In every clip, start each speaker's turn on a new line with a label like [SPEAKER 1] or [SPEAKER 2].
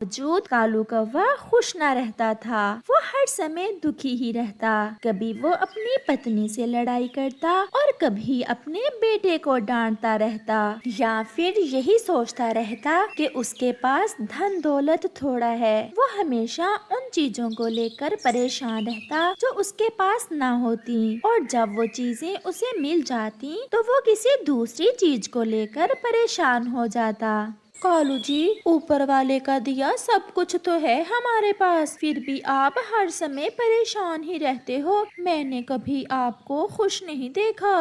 [SPEAKER 1] बावजूद कालू कौवा खुश न रहता था। वो हर समय दुखी ही रहता। कभी वो अपनी पत्नी से लड़ाई करता और कभी अपने बेटे को डांटता रहता, या फिर यही सोचता रहता कि उसके पास धन दौलत थोड़ा है। वो हमेशा उन चीजों को लेकर परेशान रहता जो उसके पास ना होती, और जब वो चीजें उसे मिल जाती तो वो किसी दूसरी चीज को लेकर परेशान हो जाता। कालू जी, ऊपर वाले का दिया सब कुछ तो है हमारे पास, फिर भी आप हर समय परेशान ही रहते हो। मैंने कभी आपको खुश नहीं देखा।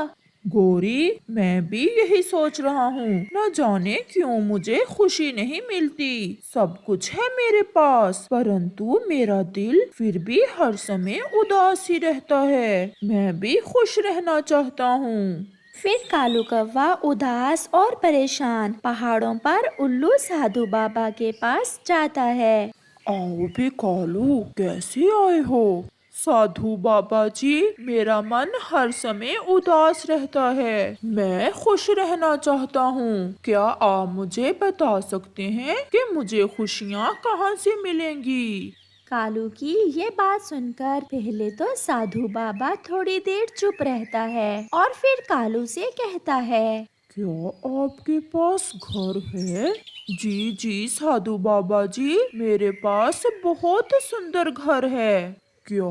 [SPEAKER 2] गौरी, मैं भी यही सोच रहा हूँ। न जाने क्यों मुझे खुशी नहीं मिलती। सब कुछ है मेरे पास, परंतु मेरा दिल फिर भी हर समय उदास ही रहता है। मैं भी खुश रहना चाहता हूँ।
[SPEAKER 1] फिर कालू कौवा उदास और परेशान पहाड़ों पर उल्लू साधु बाबा के पास जाता है।
[SPEAKER 2] आओ भी कालू, कैसे आए हो? साधु बाबा जी, मेरा मन हर समय उदास रहता है। मैं खुश रहना चाहता हूँ। क्या आप मुझे बता सकते हैं कि मुझे खुशियाँ कहाँ से मिलेंगी?
[SPEAKER 1] कालू की ये बात सुनकर पहले तो साधु बाबा थोड़ी देर चुप रहता है और फिर कालू से कहता है।
[SPEAKER 2] क्या आपके पास घर है? जी जी साधु बाबा जी, मेरे पास बहुत सुंदर घर है। क्या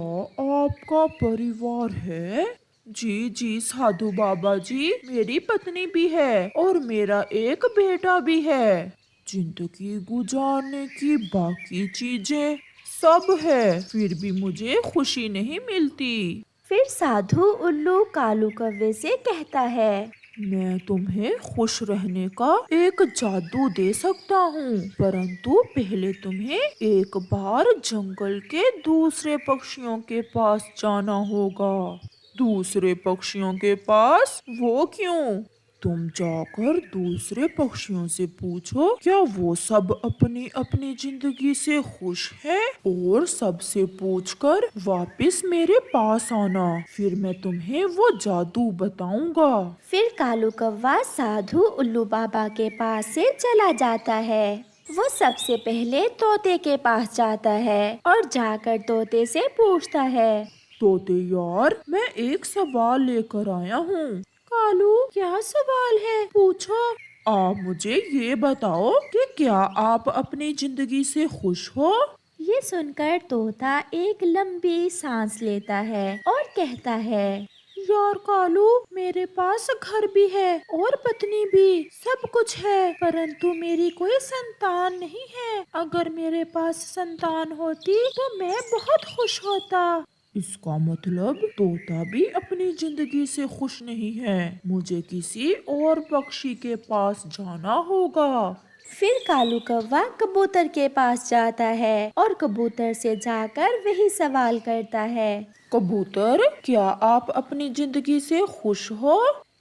[SPEAKER 2] आपका परिवार है? जी जी साधु बाबा जी, मेरी पत्नी भी है और मेरा एक बेटा भी है। जिंदगी गुजारने की बाकी चीजें सब है, फिर भी मुझे खुशी नहीं मिलती।
[SPEAKER 1] फिर साधु उल्लू कालू कौवे से कहता है।
[SPEAKER 2] मैं तुम्हें खुश रहने का एक जादू दे सकता हूँ, परंतु पहले तुम्हें एक बार जंगल के दूसरे पक्षियों के पास जाना होगा। दूसरे पक्षियों के पास? वो क्यों? तुम जाकर दूसरे पक्षियों से पूछो क्या वो सब अपनी अपनी जिंदगी से खुश हैं, और सबसे पूछकर वापस मेरे पास आना, फिर मैं तुम्हें वो जादू बताऊंगा।
[SPEAKER 1] फिर कालू कौवा साधु उल्लू बाबा के पास से चला जाता है। वो सबसे पहले तोते के पास जाता है और जाकर तोते से पूछता है।
[SPEAKER 2] तोते यार, मैं एक सवाल लेकर आया हूँ। कालू, क्या सवाल है? पूछो। आप मुझे ये बताओ कि क्या आप अपनी जिंदगी से खुश हो?
[SPEAKER 1] ये सुनकर तोता एक लंबी सांस लेता है और कहता है।
[SPEAKER 2] यार कालू, मेरे पास घर भी है और पत्नी भी, सब कुछ है, परंतु मेरी कोई संतान नहीं है। अगर मेरे पास संतान होती तो मैं बहुत खुश होता। इसका मतलब तोता भी अपनी जिंदगी से खुश नहीं है। मुझे किसी और पक्षी के पास जाना होगा।
[SPEAKER 1] फिर कालू कौवा कबूतर के पास जाता है और कबूतर से जाकर वही सवाल करता है।
[SPEAKER 2] कबूतर, क्या आप अपनी जिंदगी से खुश हो?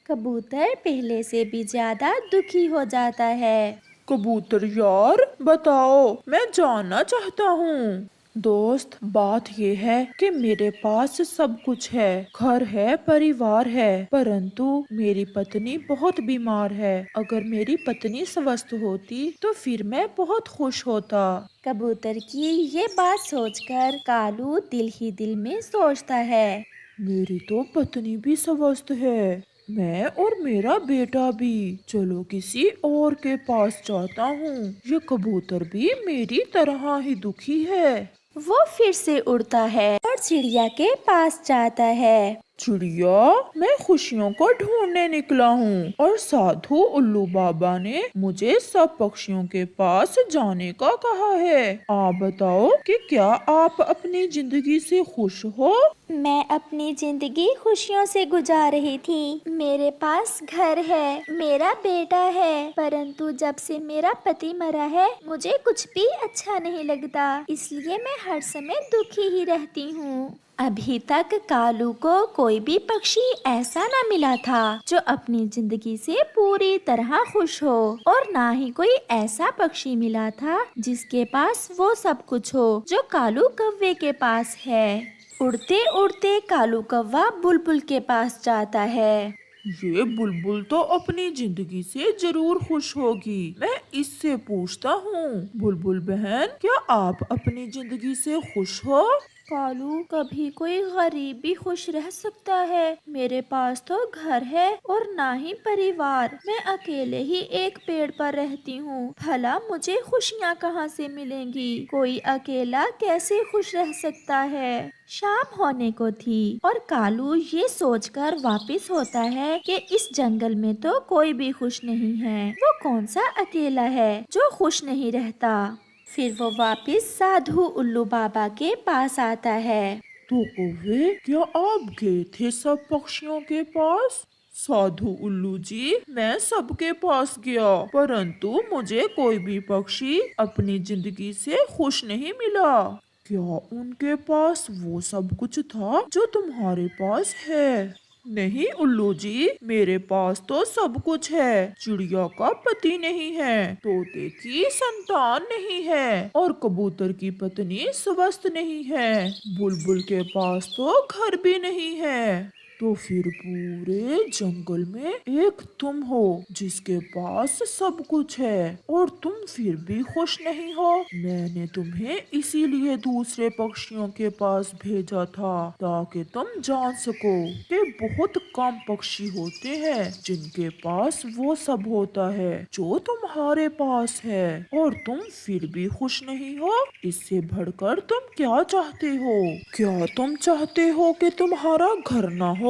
[SPEAKER 1] कबूतर पहले से भी ज्यादा दुखी हो जाता है।
[SPEAKER 2] कबूतर यार, बताओ, मैं जानना चाहता हूँ। दोस्त, बात ये है कि मेरे पास सब कुछ है, घर है, परिवार है, परंतु मेरी पत्नी बहुत बीमार है। अगर मेरी पत्नी स्वस्थ होती तो फिर मैं बहुत खुश होता।
[SPEAKER 1] कबूतर की ये बात सोचकर कालू दिल ही दिल में सोचता है।
[SPEAKER 2] मेरी तो पत्नी भी स्वस्थ है, मैं और मेरा बेटा भी। चलो किसी और के पास जाता हूँ। ये कबूतर भी मेरी तरह ही दुखी है।
[SPEAKER 1] वो फिर से उड़ता है और चिड़िया के पास जाता है।
[SPEAKER 2] चिड़िया, मैं खुशियों को ढूंढने निकला हूँ और साधु उल्लू बाबा ने मुझे सब पक्षियों के पास जाने का कहा है। आप बताओ कि क्या आप अपनी जिंदगी से खुश हो?
[SPEAKER 1] मैं अपनी जिंदगी खुशियों से गुजार रही थी। मेरे पास घर है, मेरा बेटा है, परंतु जब से मेरा पति मरा है मुझे कुछ भी अच्छा नहीं लगता, इसलिए मैं हर समय दुखी ही रहती हूँ। अभी तक कालू को कोई भी पक्षी ऐसा न मिला था जो अपनी जिंदगी से पूरी तरह खुश हो, और ना ही कोई ऐसा पक्षी मिला था जिसके पास वो सब कुछ हो जो कालू कौवे के पास है। उड़ते उड़ते कालू कौवा बुलबुल के पास जाता है।
[SPEAKER 2] ये बुलबुल तो अपनी जिंदगी से जरूर खुश होगी। मैं इससे पूछता हूँ, बुलबुल बहन, क्या आप अपनी जिंदगी से खुश हो?
[SPEAKER 1] कालू, कभी कोई गरीब भी खुश रह सकता है। मेरे पास तो घर है और ना ही परिवार। मैं अकेले ही एक पेड़ पर रहती हूँ। भला मुझे खुशियाँ कहाँ से मिलेंगी? कोई अकेला कैसे खुश रह सकता है? शाम होने को थी और कालू ये सोचकर वापस होता है कि इस जंगल में तो कोई भी खुश नहीं है। वो कौन सा अकेला है जो खुश नहीं रहता। फिर वो वापस साधु उल्लू बाबा के पास आता है।
[SPEAKER 2] तो कौवे, क्या आप गए थे सब पक्षियों के पास? साधु उल्लू जी, मैं सबके पास गया, परंतु मुझे कोई भी पक्षी अपनी जिंदगी से खुश नहीं मिला। क्या उनके पास वो सब कुछ था जो तुम्हारे पास है? नहीं उल्लू जी, मेरे पास तो सब कुछ है। चिड़िया का पति नहीं है, तोते की संतान नहीं है और कबूतर की पत्नी स्वस्थ नहीं है। बुलबुल के पास तो घर भी नहीं है। तो फिर पूरे जंगल में एक तुम हो जिसके पास सब कुछ है और तुम फिर भी खुश नहीं हो। मैंने तुम्हें इसीलिए दूसरे पक्षियों के पास भेजा था ताकि तुम जान सको कि बहुत कम पक्षी होते हैं जिनके पास वो सब होता है जो तुम्हारे पास है और तुम फिर भी खुश नहीं हो। इससे बढ़कर तुम क्या चाहते हो? क्या तुम चाहते हो कि तुम्हारा घर ना हो?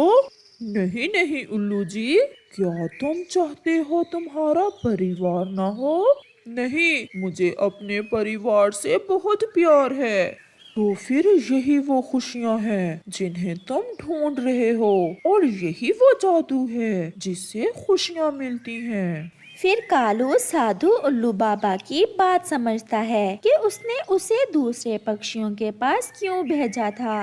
[SPEAKER 2] नहीं नहीं उल्लू जी, क्या तुम चाहते हो तुम्हारा परिवार ना हो? नहीं, मुझे अपने परिवार से बहुत प्यार है। तो फिर यही वो खुशियाँ हैं जिन्हें तुम ढूंढ रहे हो और यही वो जादू है जिससे खुशियाँ मिलती हैं।
[SPEAKER 1] फिर कालू साधु उल्लू बाबा की बात समझता है कि उसने उसे दूसरे पक्षियों के पास क्यों भेजा था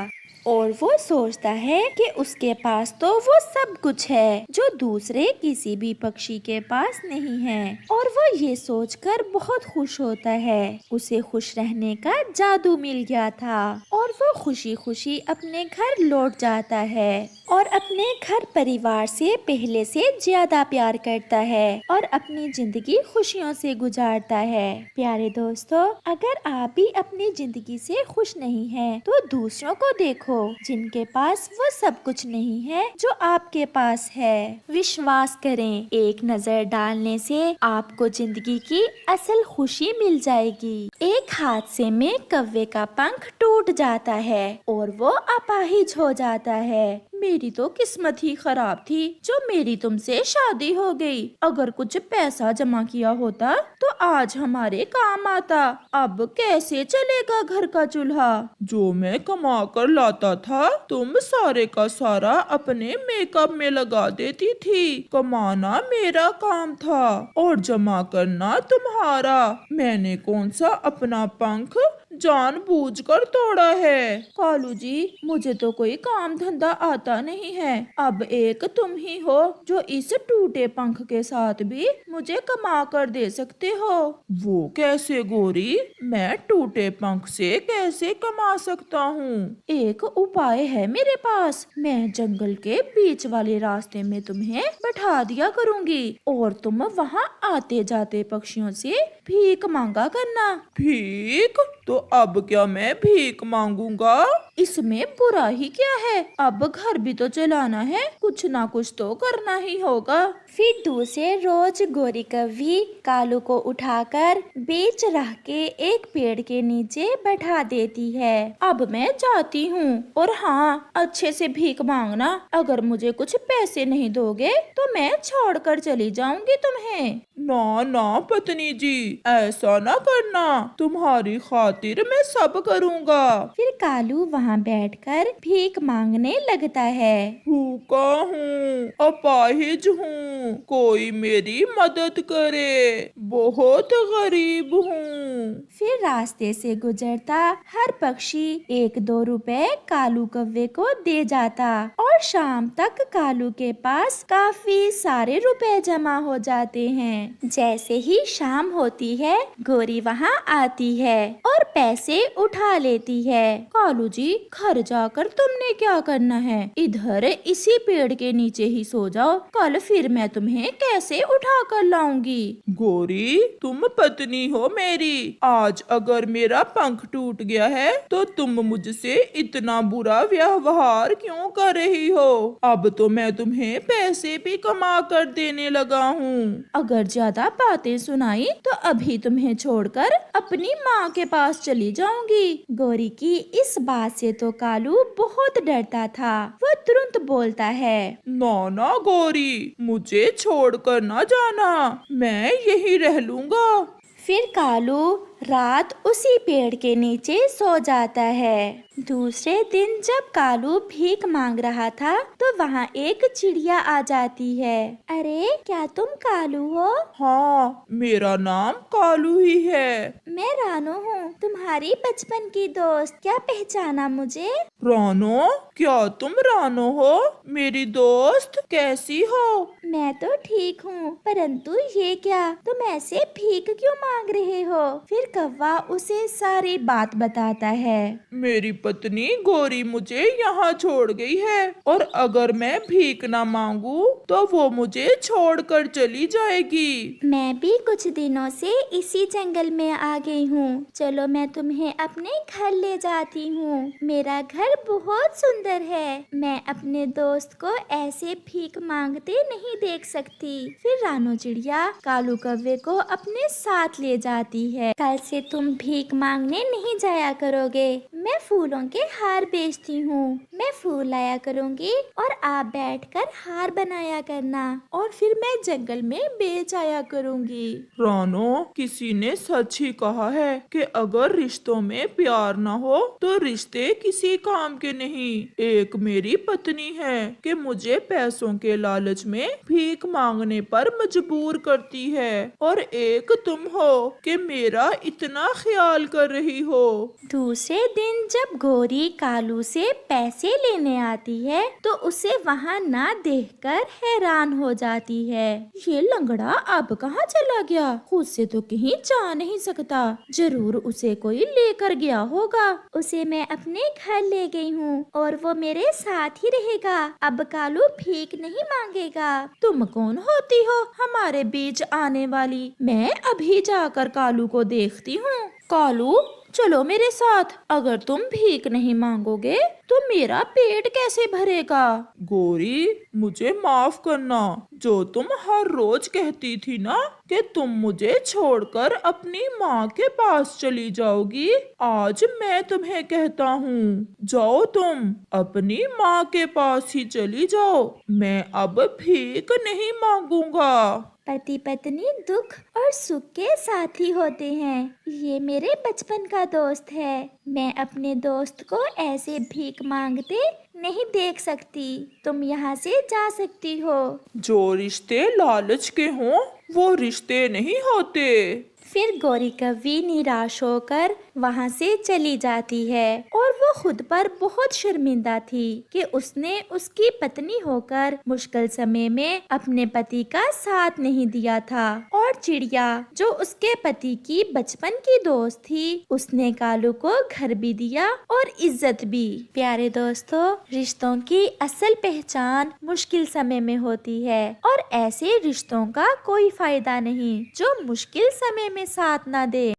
[SPEAKER 1] और वो सोचता है कि उसके पास तो वो सब कुछ है जो दूसरे किसी भी पक्षी के पास नहीं है और वो ये सोचकर बहुत खुश होता है। उसे खुश रहने का जादू मिल गया था और वो खुशी खुशी अपने घर लौट जाता है और अपने घर परिवार से पहले से ज्यादा प्यार करता है और अपनी जिंदगी खुशियों से गुजारता है। प्यारे दोस्तों, अगर आप भी अपनी जिंदगी से खुश नहीं हैं, तो दूसरों को देखो जिनके पास वो सब कुछ नहीं है जो आपके पास है। विश्वास करें, एक नजर डालने से आपको जिंदगी की असल खुशी मिल जाएगी। एक हादसे में कौवे का पंख टूट जाता है और वो अपाहिज हो जाता है। मेरी तो किस्मत ही खराब थी जो मेरी तुमसे शादी हो गई। अगर कुछ पैसा जमा किया होता तो आज हमारे काम आता। अब कैसे चलेगा घर का चूल्हा?
[SPEAKER 2] जो मैं कमा कर लाता था तुम सारे का सारा अपने मेकअप में लगा देती थी। कमाना मेरा काम था और जमा करना तुम्हारा। मैंने कौन सा अपना पंख जानबूझकर तोड़ा है?
[SPEAKER 1] कालू जी, मुझे तो कोई काम धंधा आता नहीं है। अब एक तुम ही हो जो इस टूटे पंख के साथ भी मुझे कमा कर दे सकते हो।
[SPEAKER 2] वो कैसे गोरी? मैं टूटे पंख से कैसे कमा सकता हूँ?
[SPEAKER 1] एक उपाय है मेरे पास। मैं जंगल के बीच वाले रास्ते में तुम्हें बैठा दिया करूँगी और तुम वहाँ आते जाते पक्षियों से भीख मांगा करना।
[SPEAKER 2] भीख? तो अब क्या मैं भीख मांगूंगा?
[SPEAKER 1] इसमें बुरा ही क्या है? अब घर भी तो चलाना है, कुछ ना कुछ तो करना ही होगा। फिर दूसरे रोज गोरी कौवी कालू को उठाकर बीच राह के एक पेड़ के नीचे बैठा देती है। अब मैं जाती हूँ और हाँ, अच्छे से भीख मांगना। अगर मुझे कुछ पैसे नहीं दोगे तो मैं छोड़कर चली जाऊंगी तुम्हें।
[SPEAKER 2] ना ना पत्नी जी, ऐसा ना करना। तुम्हारी खातिर मैं सब करूँगा।
[SPEAKER 1] फिर कालू वहाँ बैठकर भीख मांगने लगता है।
[SPEAKER 2] भूखा हूँ, अपाहिज हूँ, कोई मेरी मदद करे, बहुत गरीब हूँ।
[SPEAKER 1] फिर रास्ते से गुजरता हर पक्षी 1-2 रुपए कालू कौवे को दे जाता और शाम तक कालू के पास काफी सारे रुपए जमा हो जाते हैं। जैसे ही शाम होती है, गोरी वहाँ आती है और पैसे उठा लेती है। कालू जी, घर जाकर तुमने क्या करना है? इधर इसी पेड़ के नीचे ही सो जाओ, कल फिर मैं तुम्हें कैसे उठा कर लाऊंगी।
[SPEAKER 2] गोरी, तुम पत्नी हो मेरी, आज अगर मेरा पंख टूट गया है तो तुम मुझसे इतना बुरा व्यवहार क्यों कर रही हो? अब तो मैं तुम्हें पैसे भी कमा कर देने लगा हूँ।
[SPEAKER 1] अगर ज्यादा बातें सुनाई तो अभी तुम्हें छोड़कर अपनी माँ के पास चली जाऊंगी। गौरी की इस बात से तो कालू बहुत डरता था। वो तुरंत बोलता है,
[SPEAKER 2] ना ना गौरी, मुझे छोड़कर ना जाना, मैं यहीं रह लूंगा।
[SPEAKER 1] फिर कालू रात उसी पेड़ के नीचे सो जाता है। दूसरे दिन जब कालू भीख मांग रहा था तो वहाँ एक चिड़िया आ जाती है। अरे, क्या तुम कालू हो?
[SPEAKER 2] हाँ, मेरा नाम कालू ही है।
[SPEAKER 1] मैं रानो हूँ, तुम्हारी बचपन की दोस्त। क्या पहचाना मुझे?
[SPEAKER 2] रानो? क्या तुम रानो हो, मेरी दोस्त? कैसी हो?
[SPEAKER 1] मैं तो ठीक हूँ, परंतु ये क्या, तुम ऐसे भीख क्यों मांग रहे हो? फिर कौवा उसे सारी बात बताता है।
[SPEAKER 2] मेरी पत्नी गौरी मुझे यहाँ छोड़ गई है और अगर मैं भीख ना मांगू तो वो मुझे छोड़कर चली जाएगी।
[SPEAKER 1] मैं भी कुछ दिनों से इसी जंगल में आ गई हूँ। चलो मैं तुम्हें अपने घर ले जाती हूँ। मेरा घर बहुत सुंदर है। मैं अपने दोस्त को ऐसे भीख मांगते नहीं देख सकती। फिर रानो चिड़िया कालू कौवे को अपने साथ ले जाती है। कल से तुम भीख मांगने नहीं जाया करोगे। मैं फूलों के हार बेचती हूँ। मैं फूल लाया करूँगी और आप बैठकर हार बनाया करना और फिर मैं जंगल में बेच आया करूँगी।
[SPEAKER 2] रानो, किसी ने सच ही कहा है कि अगर रिश्तों में प्यार ना हो तो रिश्ते किसी काम के नहीं। एक मेरी पत्नी है कि मुझे पैसों के लालच में भीख मांगने पर मजबूर करती है और एक तुम हो कि मेरा इतना ख्याल कर रही हो।
[SPEAKER 1] दूसरे दिन जब गौरी कालू से पैसे लेने आती है तो उसे वहाँ ना देखकर हैरान हो जाती है। ये लंगड़ा अब कहाँ चला गया? खुद से तो कहीं जा नहीं सकता। जरूर उसे कोई लेकर गया होगा। उसे मैं अपने घर ले गई हूँ और वो मेरे साथ ही रहेगा। अब कालू भीख नहीं मांगेगा। तुम कौन होती हो हमारे बीच आने वाली? मैं अभी जाकर कालू को देखती हूँ। कालू, चलो मेरे साथ। अगर तुम भीख नहीं मांगोगे तो मेरा पेट कैसे भरेगा?
[SPEAKER 2] गौरी, मुझे माफ करना। जो तुम हर रोज कहती थी ना कि तुम मुझे छोड़कर अपनी माँ के पास चली जाओगी, आज मैं तुम्हें कहता हूँ, जाओ तुम अपनी माँ के पास ही चली जाओ। मैं अब भीख नहीं मांगूंगा।
[SPEAKER 1] पति पत्नी दुख और सुख के साथी होते हैं। ये मेरे बचपन का दोस्त है। मैं अपने दोस्त को ऐसे भीख मांगते नहीं देख सकती। तुम यहाँ से जा सकती हो।
[SPEAKER 2] जो रिश्ते लालच के हों वो रिश्ते नहीं होते।
[SPEAKER 1] फिर गौरी कव्वी निराश होकर वहाँ से चली जाती है और वो खुद पर बहुत शर्मिंदा थी कि उसने उसकी पत्नी होकर मुश्किल समय में अपने पति का साथ नहीं दिया था। और चिड़िया जो उसके पति की बचपन की दोस्त थी, उसने कालू को घर भी दिया और इज्जत भी। प्यारे दोस्तों, रिश्तों की असल पहचान मुश्किल समय में होती है और ऐसे रिश्तों का कोई फायदा नहीं जो मुश्किल समय में साथ ना दे।